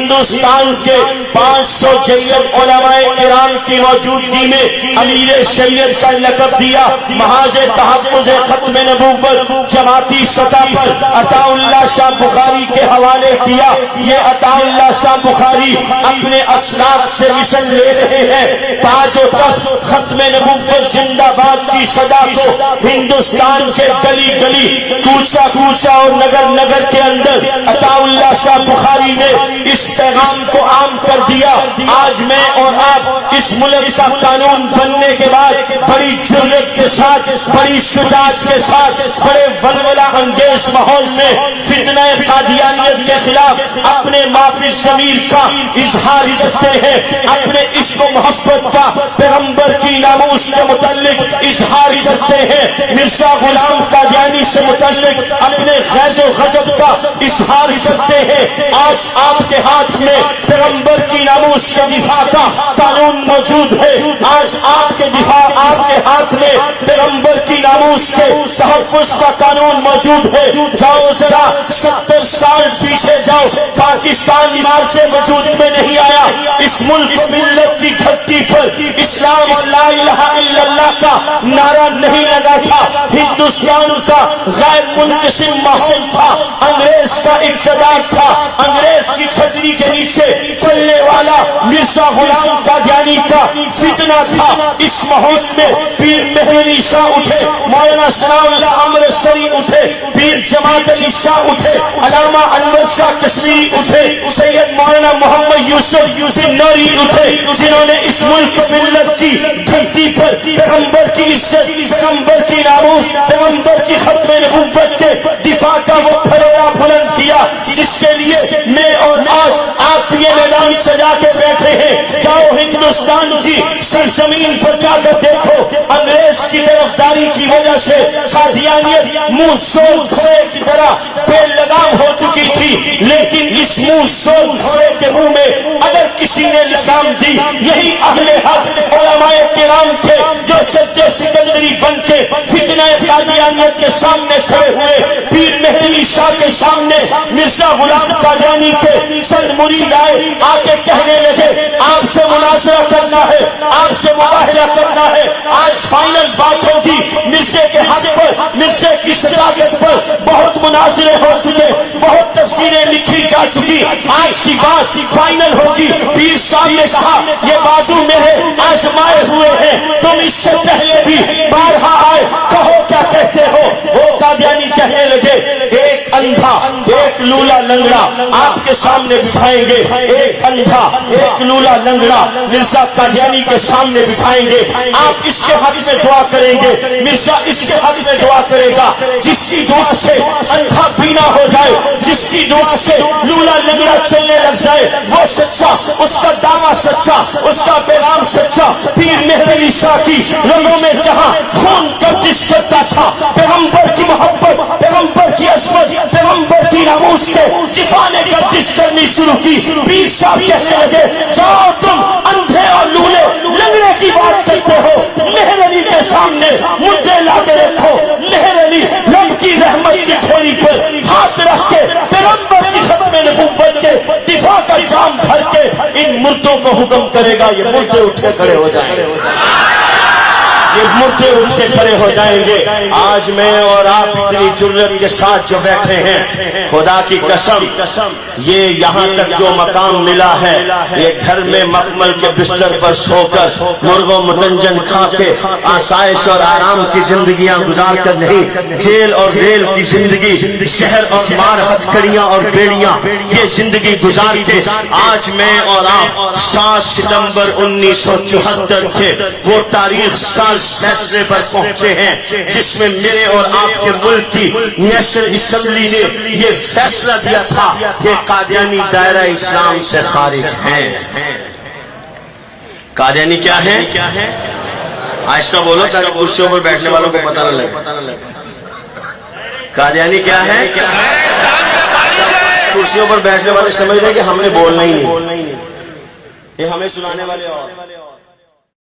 ہندوستان کے 500 جید علماء کرام کی موجودگی میں امیر شریعت کا لقب دیا، محاذ تحفظ ختم نبوت جماعتی سطح پر عطا اللہ شاہ بخاری کے حوالے کیا۔ یہ عطا اللہ شاہ بخاری اپنے اسلاف سے مشن لے رہے ہیں، تاج و تخت ختم نبوت زندہ باد کی صدا کو ہندوستان کے گلی گلی، کوچہ کوچہ اور نگر نگر کے اندر عطا اللہ شاہ بخاری نے اس پیغام کو عام کر دیا۔ آج میں اور آپ اس ملک کا قانون بننے کے بعد بڑی جرأت کے ساتھ، بڑی شجاعت کے ساتھ، بڑے ولولہ انگیز ماحول میں فتنہ قادیانیت کے خلاف اپنے معافی ضمیر کا اظہار کرتے ہیں، اپنے عشق و محبت کا پیغمبر کی ناموس کے متعلق اظہار کرتے ہیں، مرزا غلام قادیانی سے متعلق اپنے غیظ و غضب کا اظہار کرتے ہیں۔ آج آپ کے ہاتھ میں پیغمبر کی ناموس کے دفاع کا قانون موجود ہے، آج آپ کے ہاتھ میں پیغمبر کی ناموس کے تحفظ کا قانون موجود ہے۔ جاؤ ذرا 70 سال پیچھے جاؤ، پاکستان مار سے وجود میں نہیں آیا، اس ملک ملت کی دھرتی پر اسلام اور لا الہ الا اللہ کا نعرہ نہیں لگا تھا، ہندوستان کا غیر منقسم ماحول تھا، انگریز کا اقتدار تھا، انگریز کی چھتری کے نیچے چلنے والا مرزا غلام قادیانی کا فتنہ تھا۔ اس ماحول میں پیر مہر علی شاہ اٹھے، مولانا ثناء اللہ امرتسری اٹھے، پیر جماعت علی شاہ اٹھے، علامہ انور شاہ کشمیری اٹھے، سید مولانا محمد یوسف نوری اٹھے، جنہوں نے اس ملک ملت کی دھرتی پر پیغمبر کی عزت، پیغمبر کی ناموس، پیغمبر کی ختم نبوت کے دفاع کا وہ پھریرا بلند کیا، جس کے لیے میں اور آج آپ یہ میدان سجا کے بیٹھے ہیں۔ جاؤ ہندوستان کی سرزمین پر جا کر دیکھو، انگریز کی طرفداری کی وجہ سے قادیانیت منہ سول گھوڑے کی طرح بے لگام ہو چکی تھی، لیکن اس منہ سول گھوڑے کے منہ میں اگر کسی نے لگام دی، یہی اہل حق علماء کرام تھے جو سجدہ سکندری بن کے فتنہ قادیانیت کے سامنے کھڑے ہوئے، پیر مہر علی شاہ کے سامنے مرزا غلام قادیانی کے چند مرید آئے، آ کے کہنے لگے آپ سے مناظرہ کرنا ہے، آپ سے مباحثہ کرنا ہے، آج فائنل بات ہوگی، مرزے کے حق پر، مرزے کی صداقت پر بہت مناظرے ہو چکے، بہت تفسیریں لکھی جا چکی، آج کی بات فائنل ہوگی۔ پیر صاحب نے کہا یہ بازو میرے آزمائے ہوئے ہیں، تم اس سے پہلے بھی بارہا آئے، کہو کیا کہتے ہو۔ وہ قادیانی کہنے لگے ایک اندھا ایک لولا لنگڑا آپ کے سامنے بٹھائیں گے، ایک اندھا ایک لولا لنگڑا مرزا قادیانی کے سامنے بٹھائیں گے، آپ اس کے حق میں دعا کریں گے، مرزا اس کے حق میں دعا کرے گا، جس کی دعا سے اندھا بینا ہو جائے، جس کی دعا سے لولا لنگڑا چلنے لگ جائے، وہ سچا، اس کا دعویٰ سچا، اس کا پیغام سچا۔ پیر مہر علی شاہ کی رگوں میں جہاں خون گردش کرتا تھا، پیغمبر کی محبت، پیغمبر کی عظمت، پیغمبر کی ناموس کے دفاع نے گردش کرنی شروع کی۔ پیر صاحب کہنے لگے جاؤ تم اندھے اور لولے لنگڑے کی بات کرتے ہو، مہر علی کے سامنے مردے لا کے رکھو، مہر علی رب کی رحمت کی تھوڑی پر ہاتھ رکھ کے پیغمبر کی ختم نبوت کے دفاع کا جام بھر کے ان مردوں کو حکم کرے گا، یہ مردے اٹھ کے کھڑے ہو جائیں گے، یہ مردے اٹھ کے کھڑے ہو جائیں گے۔ آج میں اور آپ اتنی جرأت کے ساتھ جو بیٹھے ہیں، خدا کی قسم یہ یہاں تک جو مقام ملا ہے، یہ گھر میں مخمل کے بستر پر سو کر مرغ و متنجن کھا کے آسائش اور آرام کی زندگیاں گزار کر نہیں، جیل اور ریل کی زندگی، شہر اور مار ہتھکڑیاں اور بیڑیاں، یہ زندگی گزار کے آج میں اور آپ 7 ستمبر 1974 کے وہ تاریخ ساز فیصلے پر پہنچے ہیں، جس میں میرے اور آپ کے ملک کی نیشنل اسمبلی نے یہ فیصلہ دیا تھا کہ قادیانی دائرہ اسلام سے خارج ہیں۔ قادیانی کیا ہے؟ آہستہ بولو تاکہ کرسیوں پر بیٹھنے والوں کو پتہ نہ لگے۔ قادیانی کیا ہے؟ کرسیوں پر بیٹھنے والے سمجھ رہے کہ ہم نے بولنا ہی نہیں، یہ ہمیں سنانے والے اور